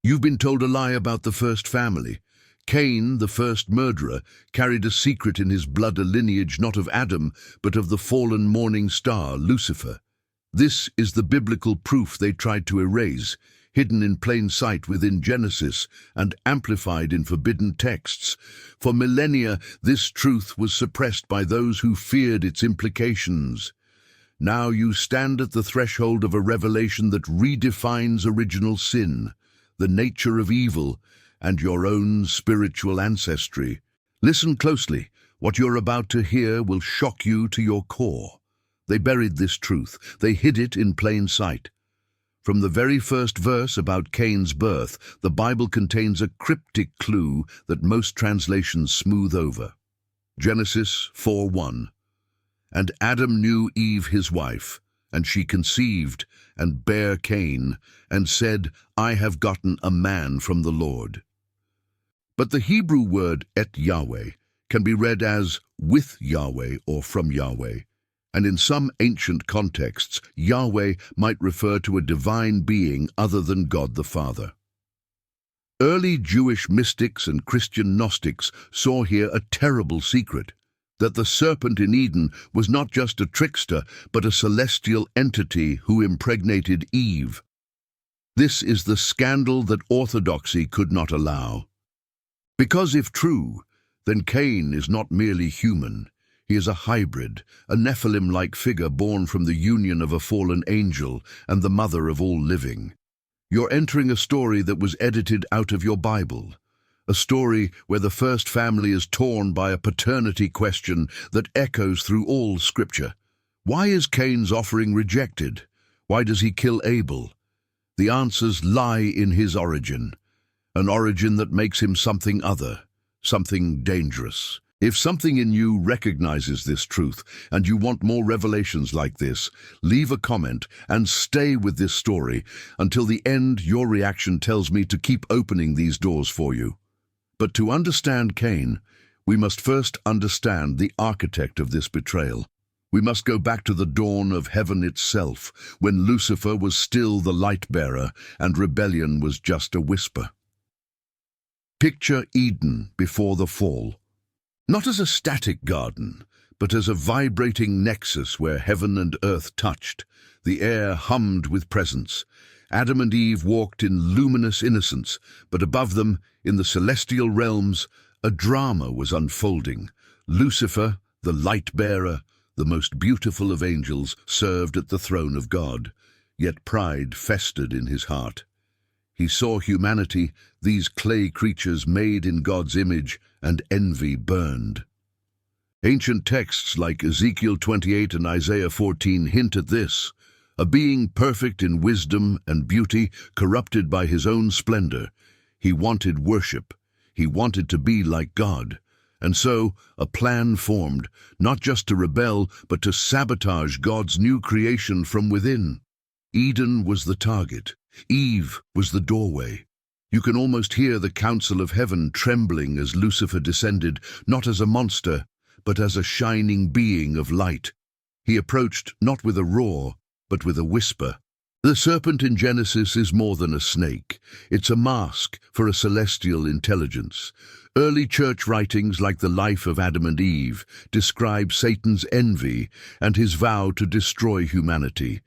You've been told a lie about the first family. Cain, the first murderer, carried a secret in his blood, a lineage not of Adam, but of the fallen morning star, Lucifer. This is the biblical proof they tried to erase, hidden in plain sight within Genesis and amplified in forbidden texts. For millennia, this truth was suppressed by those who feared its implications. Now you stand at the threshold of a revelation that redefines original sin, the nature of evil, and your own spiritual ancestry. Listen closely. What you're about to hear will shock you to your core. They buried this truth. They hid it in plain sight. From the very first verse about Cain's birth, the Bible contains a cryptic clue that most translations smooth over. Genesis 4:1. And Adam knew Eve his wife, and she conceived, and bare Cain, and said, I have gotten a man from the Lord. But the Hebrew word et Yahweh can be read as with Yahweh or from Yahweh, and in some ancient contexts, Yahweh might refer to a divine being other than God the Father. Early Jewish mystics and Christian Gnostics saw here a terrible secret, that the serpent in Eden was not just a trickster, but a celestial entity who impregnated Eve. This is the scandal that orthodoxy could not allow. Because if true, then Cain is not merely human. He is a hybrid, a Nephilim-like figure born from the union of a fallen angel and the mother of all living. You're entering a story that was edited out of your Bible. A story where the first family is torn by a paternity question that echoes through all Scripture. Why is Cain's offering rejected? Why does he kill Abel? The answers lie in his origin, an origin that makes him something other, something dangerous. If something in you recognizes this truth and you want more revelations like this, leave a comment and stay with this story until the end. Your reaction tells me to keep opening these doors for you. But to understand Cain, we must first understand the architect of this betrayal. We must go back to the dawn of heaven itself, when Lucifer was still the light-bearer and rebellion was just a whisper. Picture Eden before the fall. Not as a static garden, but as a vibrating nexus where heaven and earth touched. The air hummed with presence. Adam and Eve walked in luminous innocence, but above them, in the celestial realms, a drama was unfolding. Lucifer, the light-bearer, the most beautiful of angels, served at the throne of God, yet pride festered in his heart. He saw humanity, these clay creatures made in God's image, and envy burned. Ancient texts like Ezekiel 28 and Isaiah 14 hint at this. A being perfect in wisdom and beauty, corrupted by his own splendor. He wanted worship. He wanted to be like God. And so, a plan formed, not just to rebel, but to sabotage God's new creation from within. Eden was the target. Eve was the doorway. You can almost hear the council of heaven trembling as Lucifer descended, not as a monster, but as a shining being of light. He approached not with a roar, but with a whisper. The serpent in Genesis is more than a snake. It's a mask for a celestial intelligence. Early church writings like the life of Adam and Eve describe Satan's envy and his vow to destroy humanity.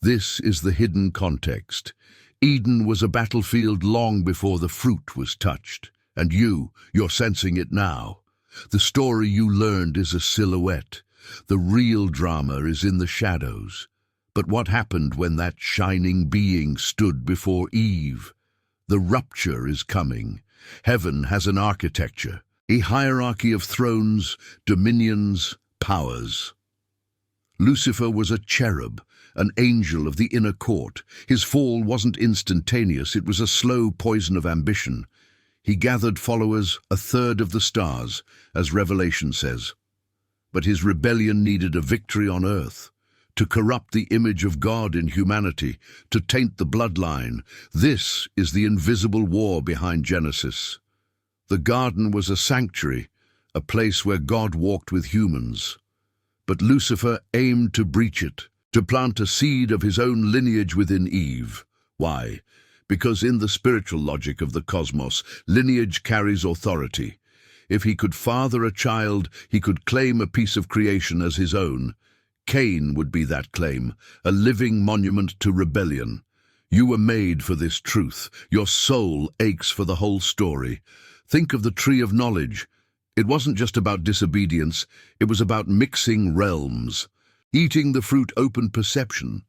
This is the hidden context. Eden was a battlefield long before the fruit was touched. And you're sensing it now. The story you learned is a silhouette. The real drama is in the shadows. But what happened when that shining being stood before Eve? The rupture is coming. Heaven has an architecture, a hierarchy of thrones, dominions, powers. Lucifer was a cherub, an angel of the inner court. His fall wasn't instantaneous, it was a slow poison of ambition. He gathered followers, a third of the stars, as Revelation says. But his rebellion needed a victory on earth. To corrupt the image of God in humanity, to taint the bloodline. This is the invisible war behind Genesis. The garden was a sanctuary, a place where God walked with humans. But Lucifer aimed to breach it, to plant a seed of his own lineage within Eve. Why? Because in the spiritual logic of the cosmos, lineage carries authority. If he could father a child, he could claim a piece of creation as his own. Cain would be that claim, a living monument to rebellion. You were made for this truth. Your soul aches for the whole story. Think of the tree of knowledge. It wasn't just about disobedience, it was about mixing realms. Eating the fruit opened perception.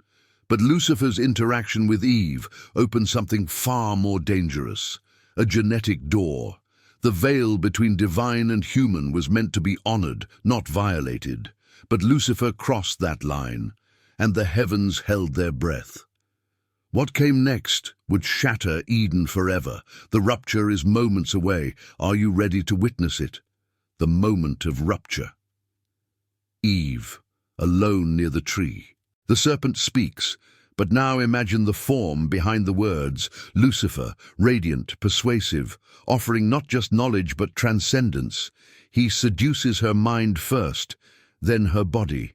But Lucifer's interaction with Eve opened something far more dangerous, a genetic door. The veil between divine and human was meant to be honored, not violated. But Lucifer crossed that line, and the heavens held their breath. What came next would shatter Eden forever. The rupture is moments away. Are you ready to witness it? The moment of rupture. Eve, alone near the tree. The serpent speaks, but now imagine the form behind the words. Lucifer, radiant, persuasive, offering not just knowledge but transcendence. He seduces her mind first, then her body.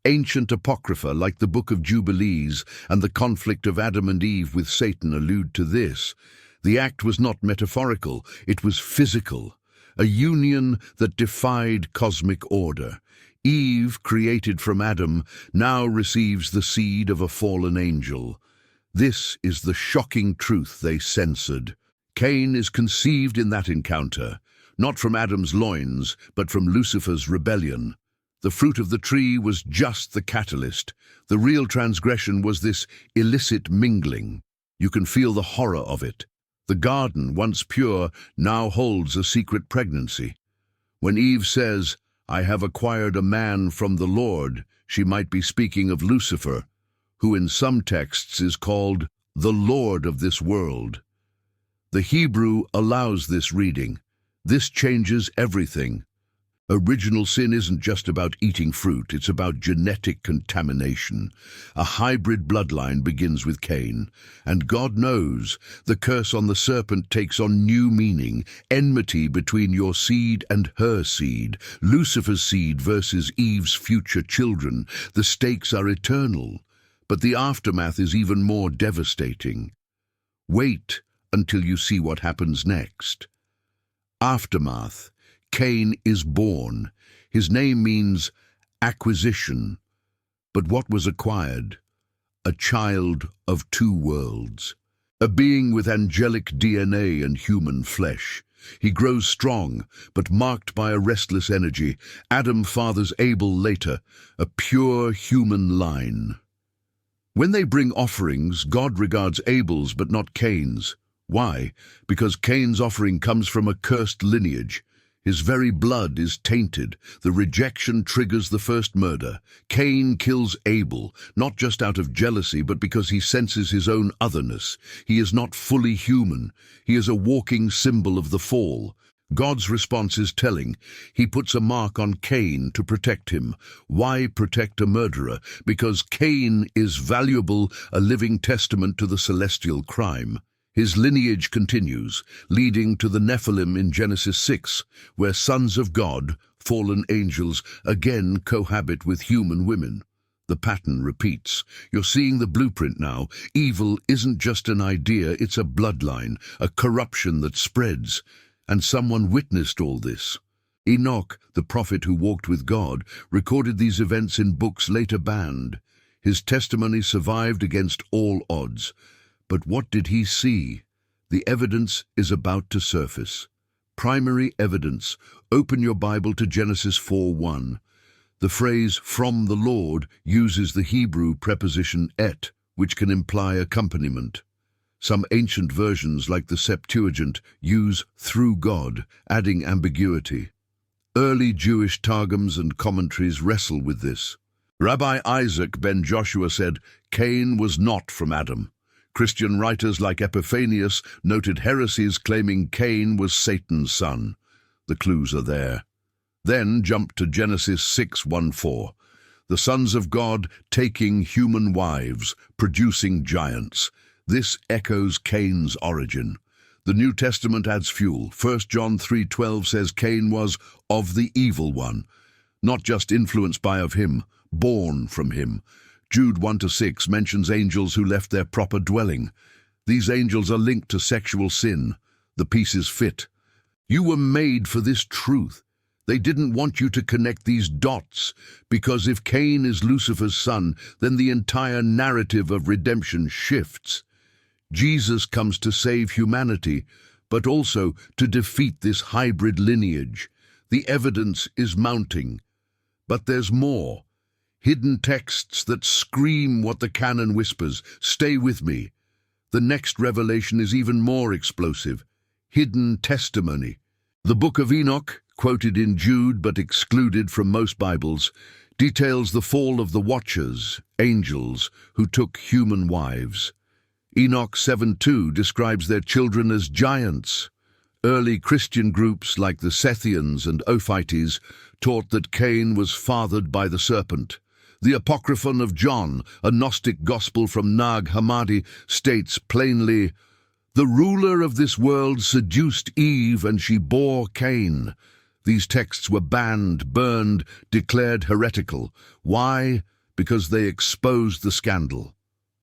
Ancient Apocrypha like the Book of Jubilees and the conflict of Adam and Eve with Satan allude to this. The act was not metaphorical, it was physical, a union that defied cosmic order. Eve, created from Adam, now receives the seed of a fallen angel. This is the shocking truth they censored. Cain is conceived in that encounter, not from Adam's loins, but from Lucifer's rebellion. The fruit of the tree was just the catalyst. The real transgression was this illicit mingling. You can feel the horror of it. The garden, once pure, now holds a secret pregnancy. When Eve says, "I have acquired a man from the Lord," she might be speaking of Lucifer, who in some texts is called the Lord of this world. The Hebrew allows this reading. This changes everything. Original sin isn't just about eating fruit, it's about genetic contamination. A hybrid bloodline begins with Cain, and God knows the curse on the serpent takes on new meaning, enmity between your seed and her seed, Lucifer's seed versus Eve's future children. The stakes are eternal, but the aftermath is even more devastating. Wait until you see what happens next. Aftermath. Cain is born. His name means acquisition. But what was acquired? A child of two worlds. A being with angelic DNA and human flesh. He grows strong, but marked by a restless energy. Adam fathers Abel later, a pure human line. When they bring offerings, God regards Abel's but not Cain's. Why? Because Cain's offering comes from a cursed lineage. His very blood is tainted. The rejection triggers the first murder. Cain kills Abel, not just out of jealousy, but because he senses his own otherness. He is not fully human. He is a walking symbol of the fall. God's response is telling. He puts a mark on Cain to protect him. Why protect a murderer? Because Cain is valuable, a living testament to the celestial crime. His lineage continues, leading to the Nephilim in Genesis 6, where sons of God, fallen angels, again cohabit with human women. The pattern repeats. You're seeing the blueprint now. Evil isn't just an idea, it's a bloodline, a corruption that spreads. And someone witnessed all this. Enoch, the prophet who walked with God, recorded these events in books later banned. His testimony survived against all odds. But what did he see? The evidence is about to surface. Primary evidence. Open your Bible to Genesis 4:1. The phrase "from the Lord" uses the Hebrew preposition et, which can imply accompaniment. Some ancient versions, like the Septuagint, use "through God," adding ambiguity. Early Jewish targums and commentaries wrestle with this. Rabbi Isaac ben Joshua said, "Cain was not from Adam." Christian writers like Epiphanius noted heresies claiming Cain was Satan's son. The clues are there. Then jump to Genesis 6:1-4. The sons of God taking human wives, producing giants. This echoes Cain's origin. The New Testament adds fuel. 1 John 3:12 says Cain was of the evil one, not just influenced by of him, born from him. Jude 1-6 mentions angels who left their proper dwelling. These angels are linked to sexual sin. The pieces fit. You were made for this truth. They didn't want you to connect these dots, because if Cain is Lucifer's son, then the entire narrative of redemption shifts. Jesus comes to save humanity, but also to defeat this hybrid lineage. The evidence is mounting. But there's more. Hidden texts that scream what the canon whispers. Stay with me. The next revelation is even more explosive. Hidden testimony. The Book of Enoch, quoted in Jude but excluded from most Bibles, details the fall of the Watchers, angels, who took human wives. Enoch 7:2 describes their children as giants. Early Christian groups like the Sethians and Ophites taught that Cain was fathered by the serpent. The Apocryphon of John, a Gnostic gospel from Nag Hammadi, states plainly, "The ruler of this world seduced Eve and she bore Cain." These texts were banned, burned, declared heretical. Why? Because they exposed the scandal.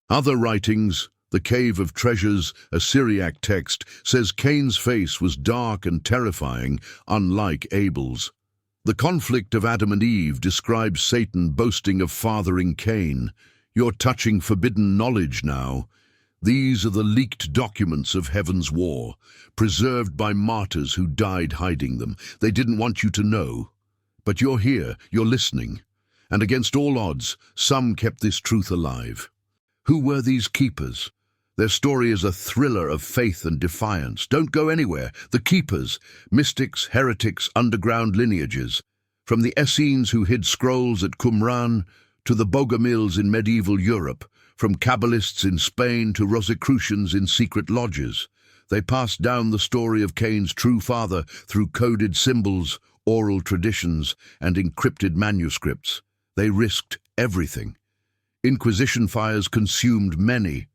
Other writings, the Cave of Treasures, a Syriac text, says Cain's face was dark and terrifying, unlike Abel's. The conflict of Adam and Eve describes Satan boasting of fathering Cain. You're touching forbidden knowledge now. These are the leaked documents of heaven's war, preserved by martyrs who died hiding them. They didn't want you to know. But you're here, you're listening. And against all odds, some kept this truth alive. Who were these keepers? Their story is a thriller of faith and defiance. Don't go anywhere. The keepers, mystics, heretics, underground lineages. From the Essenes who hid scrolls at Qumran to the Bogomils in medieval Europe, from Kabbalists in Spain to Rosicrucians in secret lodges. They passed down the story of Cain's true father through coded symbols, oral traditions, and encrypted manuscripts. They risked everything. Inquisition fires consumed many,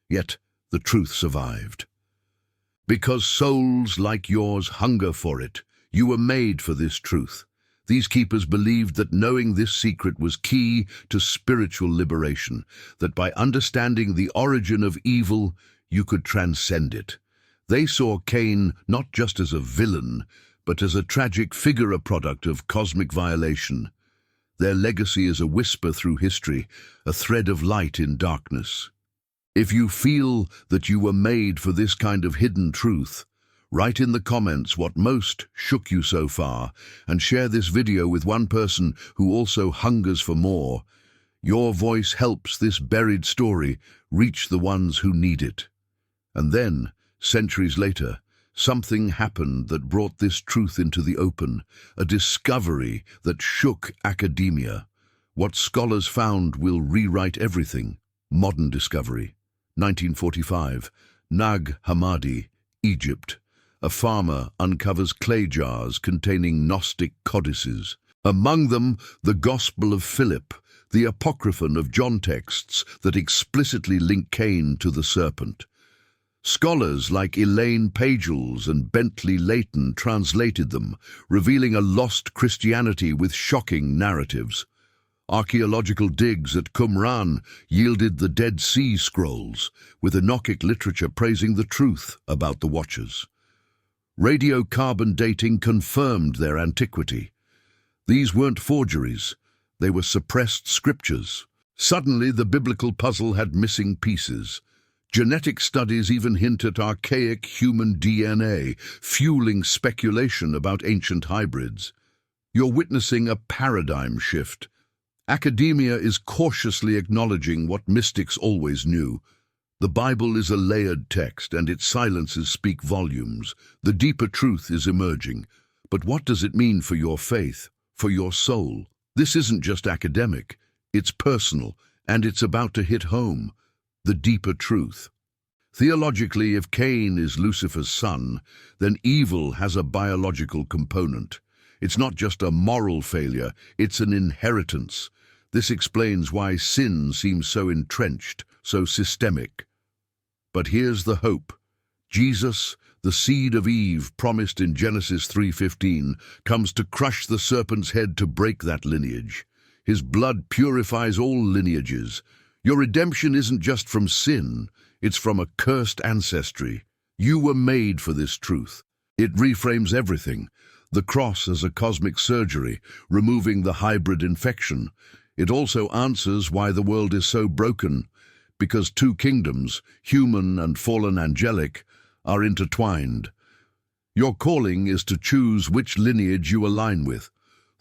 yet the truth survived. Because souls like yours hunger for it, you were made for this truth. These keepers believed that knowing this secret was key to spiritual liberation, that by understanding the origin of evil, you could transcend it. They saw Cain not just as a villain, but as a tragic figure, a product of cosmic violation. Their legacy is a whisper through history, a thread of light in darkness. If you feel that you were made for this kind of hidden truth, write in the comments what most shook you so far, and share this video with one person who also hungers for more. Your voice helps this buried story reach the ones who need it. And then, centuries later, something happened that brought this truth into the open, a discovery that shook academia. What scholars found will rewrite everything. Modern discovery. 1945, Nag Hammadi, Egypt. A farmer uncovers clay jars containing Gnostic codices. Among them, the Gospel of Philip, the Apocryphon of John texts that explicitly link Cain to the serpent. Scholars like Elaine Pagels and Bentley Leighton translated them, revealing a lost Christianity with shocking narratives. Archaeological digs at Qumran yielded the Dead Sea Scrolls, with Enochic literature praising the truth about the Watchers. Radiocarbon dating confirmed their antiquity. These weren't forgeries, they were suppressed scriptures. Suddenly, the biblical puzzle had missing pieces. Genetic studies even hint at archaic human DNA, fueling speculation about ancient hybrids. You're witnessing a paradigm shift. Academia is cautiously acknowledging what mystics always knew. The Bible is a layered text, and its silences speak volumes. The deeper truth is emerging. But what does it mean for your faith, for your soul? This isn't just academic, it's personal, and it's about to hit home. The deeper truth. Theologically, if Cain is Lucifer's son, then evil has a biological component. It's not just a moral failure, it's an inheritance. This explains why sin seems so entrenched, so systemic. But here's the hope. Jesus, the seed of Eve promised in Genesis 3:15, comes to crush the serpent's head to break that lineage. His blood purifies all lineages. Your redemption isn't just from sin, it's from a cursed ancestry. You were made for this truth. It reframes everything. The cross as a cosmic surgery, removing the hybrid infection. It also answers why the world is so broken, because two kingdoms, human and fallen angelic, are intertwined. Your calling is to choose which lineage you align with.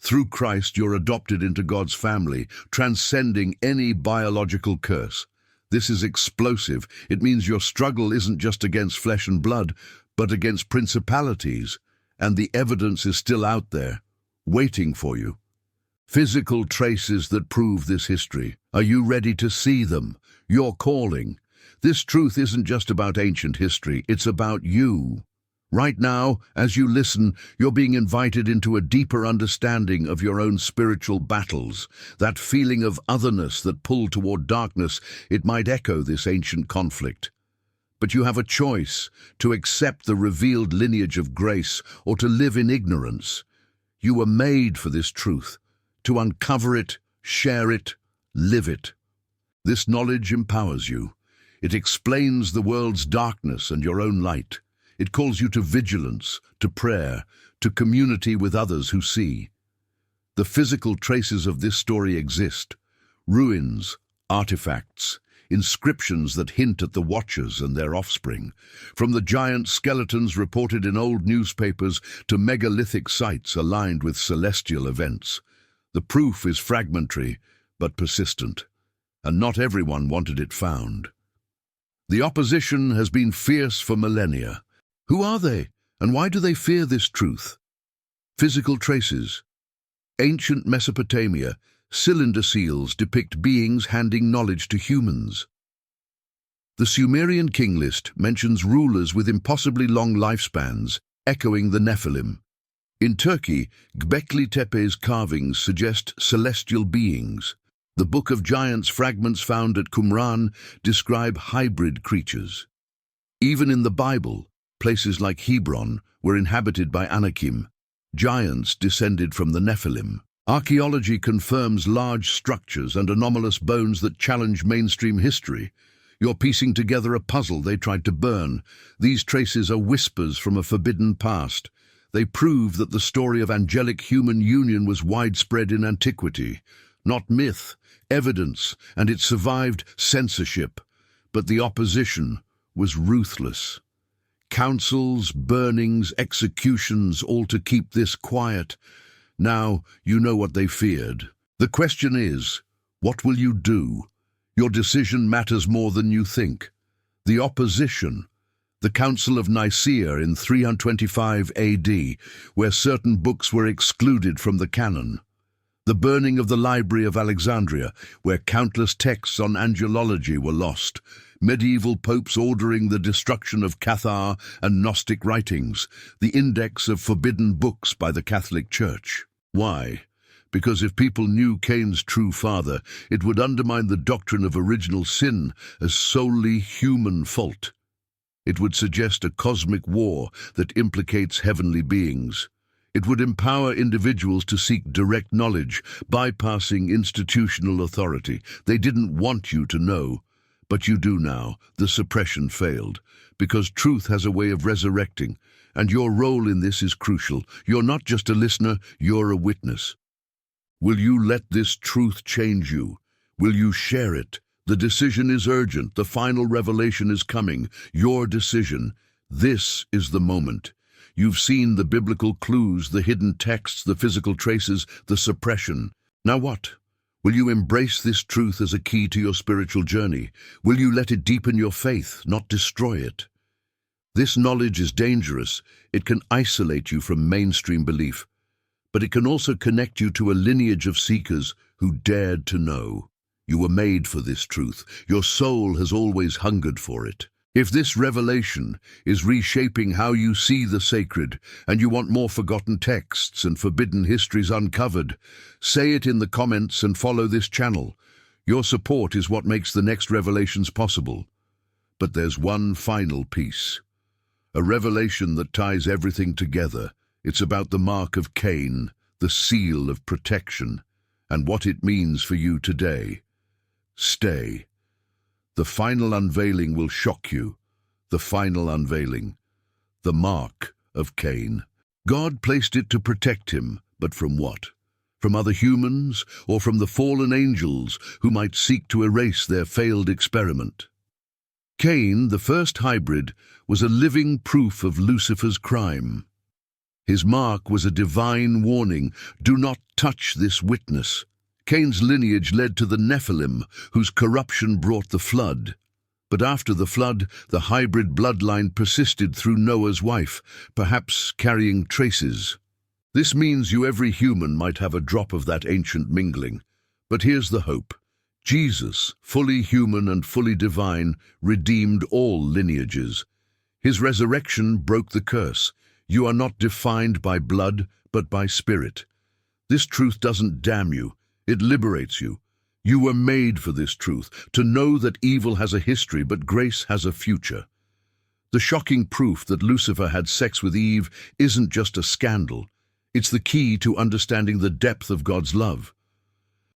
Through Christ, you're adopted into God's family, transcending any biological curse. This is explosive. It means your struggle isn't just against flesh and blood, but against principalities, and the evidence is still out there, waiting for you. Physical traces that prove this history. Are you ready to see them? Your calling. This truth isn't just about ancient history, it's about you. Right now, as you listen, you're being invited into a deeper understanding of your own spiritual battles. That feeling of otherness that pulled toward darkness, it might echo this ancient conflict. But you have a choice to accept the revealed lineage of grace or to live in ignorance. You were made for this truth, to uncover it, share it, live it. This knowledge empowers you. It explains the world's darkness and your own light. It calls you to vigilance, to prayer, to community with others who see. The physical traces of this story exist. Ruins, artifacts, inscriptions that hint at the Watchers and their offspring. From the giant skeletons reported in old newspapers to megalithic sites aligned with celestial events. The proof is fragmentary, but persistent, and not everyone wanted it found. The opposition has been fierce for millennia. Who are they, and why do they fear this truth? Physical traces. Ancient Mesopotamia, cylinder seals depict beings handing knowledge to humans. The Sumerian king list mentions rulers with impossibly long lifespans, echoing the Nephilim. In Turkey, Göbekli Tepe's carvings suggest celestial beings. The Book of Giants fragments found at Qumran describe hybrid creatures. Even in the Bible, places like Hebron were inhabited by Anakim, giants descended from the Nephilim. Archaeology confirms large structures and anomalous bones that challenge mainstream history. You're piecing together a puzzle they tried to burn. These traces are whispers from a forbidden past. They prove that the story of angelic-human union was widespread in antiquity. Not myth, evidence, and it survived censorship. But the opposition was ruthless. Councils, burnings, executions, all to keep this quiet. Now you know what they feared. The question is, what will you do? Your decision matters more than you think. The opposition. The Council of Nicaea in 325 AD, where certain books were excluded from the canon. The burning of the Library of Alexandria, where countless texts on angelology were lost. Medieval popes ordering the destruction of Cathar and Gnostic writings, the index of forbidden books by the Catholic Church. Why? Because if people knew Cain's true father, it would undermine the doctrine of original sin as solely human fault. It would suggest a cosmic war that implicates heavenly beings. It would empower individuals to seek direct knowledge, bypassing institutional authority. They didn't want you to know. But you do now. The suppression failed, because truth has a way of resurrecting, and your role in this is crucial. You're not just a listener, you're a witness. Will you let this truth change you? Will you share it? The decision is urgent. The final revelation is coming. Your decision. This is the moment. You've seen the biblical clues, the hidden texts, the physical traces, the suppression. Now what? Will you embrace this truth as a key to your spiritual journey? Will you let it deepen your faith, not destroy it? This knowledge is dangerous. It can isolate you from mainstream belief, but it can also connect you to a lineage of seekers who dared to know. You were made for this truth. Your soul has always hungered for it. If this revelation is reshaping how you see the sacred, and you want more forgotten texts and forbidden histories uncovered, say it in the comments and follow this channel. Your support is what makes the next revelations possible. But there's one final piece. A revelation that ties everything together. It's about the mark of Cain, the seal of protection, and what it means for you today. Stay. The final unveiling will shock you. The final unveiling. The mark of Cain. God placed it to protect him, but from what? From other humans, or from the fallen angels who might seek to erase their failed experiment? Cain, the first hybrid, was a living proof of Lucifer's crime. His mark was a divine warning: do not touch this witness. Cain's lineage led to the Nephilim, whose corruption brought the flood. But after the flood, the hybrid bloodline persisted through Noah's wife, perhaps carrying traces. This means every human might have a drop of that ancient mingling. But here's the hope. Jesus, fully human and fully divine, redeemed all lineages. His resurrection broke the curse. You are not defined by blood, but by spirit. This truth doesn't damn you. It liberates you. You were made for this truth, to know that evil has a history, but grace has a future. The shocking proof that Lucifer had sex with Eve isn't just a scandal. It's the key to understanding the depth of God's love.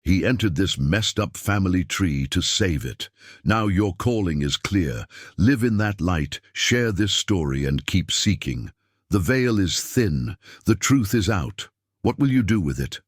He entered this messed-up family tree to save it. Now your calling is clear. Live in that light, share this story, and keep seeking. The veil is thin. The truth is out. What will you do with it?